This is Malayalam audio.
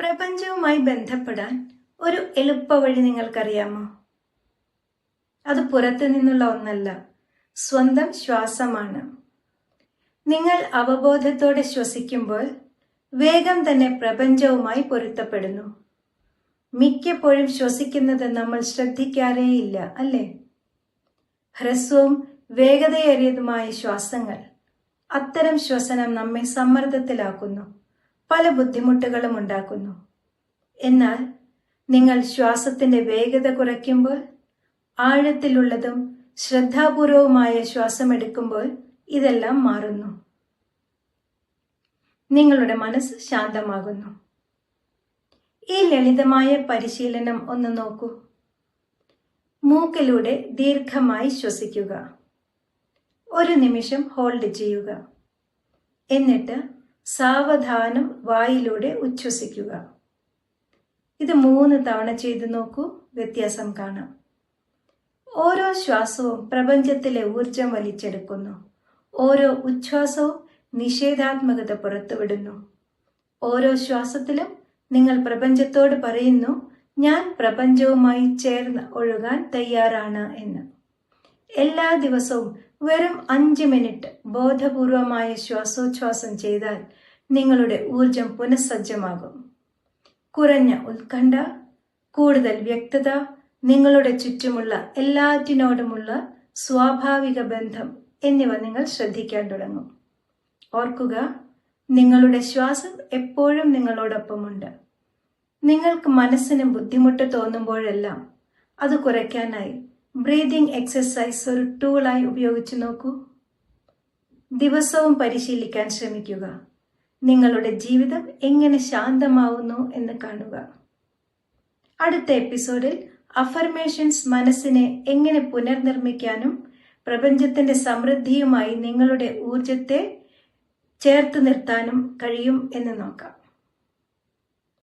പ്രപഞ്ചവുമായി ബന്ധപ്പെടാൻ ഒരു എളുപ്പവഴി നിങ്ങൾക്കറിയാമോ? അത് പുറത്തു നിന്നുള്ള ഒന്നല്ല, സ്വന്തം ശ്വാസമാണ്. നിങ്ങൾ അവബോധത്തോടെ ശ്വസിക്കുമ്പോൾ വേഗം തന്നെ പ്രപഞ്ചവുമായി പൊരുത്തപ്പെടുന്നു. മിക്കപ്പോഴും ശ്വസിക്കുന്നത് നമ്മൾ ശ്രദ്ധിക്കാറേയില്ല, അല്ലേ? ഹ്രസ്വവും വേഗതയേറിയതുമായ ശ്വാസങ്ങൾ. അത്തരം ശ്വസനം നമ്മെ സമ്മർദ്ദത്തിലാക്കുന്നു, പല ബുദ്ധിമുട്ടുകളും ഉണ്ടാക്കുന്നു. എന്നാൽ നിങ്ങൾ ശ്വാസത്തിന്റെ വേഗത കുറയ്ക്കുമ്പോൾ, ആഴത്തിലുള്ളതും ശ്രദ്ധാപൂർവവുമായ ശ്വാസമെടുക്കുമ്പോൾ ഇതെല്ലാം മാറുന്നു. നിങ്ങളുടെ മനസ്സ് ശാന്തമാകുന്നു. ഈ ലളിതമായ പരിശീലനം ഒന്ന് നോക്കൂ. മൂക്കിലൂടെ ദീർഘമായി ശ്വസിക്കുക. ഒരു നിമിഷം ഹോൾഡ് ചെയ്യുക. എന്നിട്ട് സാവധാനം വായിലൂടെ ഉച്ഛ്വസിക്കുക. ഇത് 3 തവണ ചെയ്തു നോക്കൂ, വ്യത്യാസം കാണാം. ഓരോ ശ്വാസവും പ്രപഞ്ചത്തിലെ ഊർജം വലിച്ചെടുക്കുന്നു. ഓരോ ഉച്ഛ്വാസവും നിഷേധാത്മകത പുറത്തുവിടുന്നു. ഓരോ ശ്വാസത്തിലും നിങ്ങൾ പ്രപഞ്ചത്തോട് പറയുന്നു, ഞാൻ പ്രപഞ്ചവുമായി ചേർന്ന് ഒഴുകാൻ തയ്യാറാണ് എന്ന്. എല്ലാ ദിവസവും വെറും 5 മിനിറ്റ് ബോധപൂർവമായ ശ്വാസോച്ഛ്വാസം ചെയ്താൽ നിങ്ങളുടെ ഊർജം പുനഃസജ്ജമാകും. കുറഞ്ഞ ഉത്കണ്ഠ, കൂടുതൽ വ്യക്തത, നിങ്ങളുടെ ചുറ്റുമുള്ള എല്ലാറ്റിനോടുമുള്ള സ്വാഭാവിക ബന്ധം എന്നിവ നിങ്ങൾ ശ്രദ്ധിക്കാൻ തുടങ്ങും. ഓർക്കുക, നിങ്ങളുടെ ശ്വാസം എപ്പോഴും നിങ്ങളോടൊപ്പമുണ്ട്. നിങ്ങൾക്ക് മനസ്സിന് ബുദ്ധിമുട്ട് തോന്നുമ്പോഴെല്ലാം അത് കുറയ്ക്കാനായി ബ്രീതിങ് എക്സസൈസ് ഒരു ടൂളായി ഉപയോഗിച്ചു നോക്കൂ. ദിവസവും പരിശീലിക്കാൻ ശ്രമിക്കുക. നിങ്ങളുടെ ജീവിതം എങ്ങനെ ശാന്തമാവുന്നു എന്ന് കാണുക. അടുത്ത എപ്പിസോഡിൽ അഫർമേഷൻസ് മനസ്സിനെ എങ്ങനെ പുനർനിർമ്മിക്കാനും പ്രപഞ്ചത്തിന്റെ സമൃദ്ധിയുമായി നിങ്ങളുടെ ഊർജത്തെ ചേർത്ത് നിർത്താനും കഴിയും എന്ന് നോക്കാം.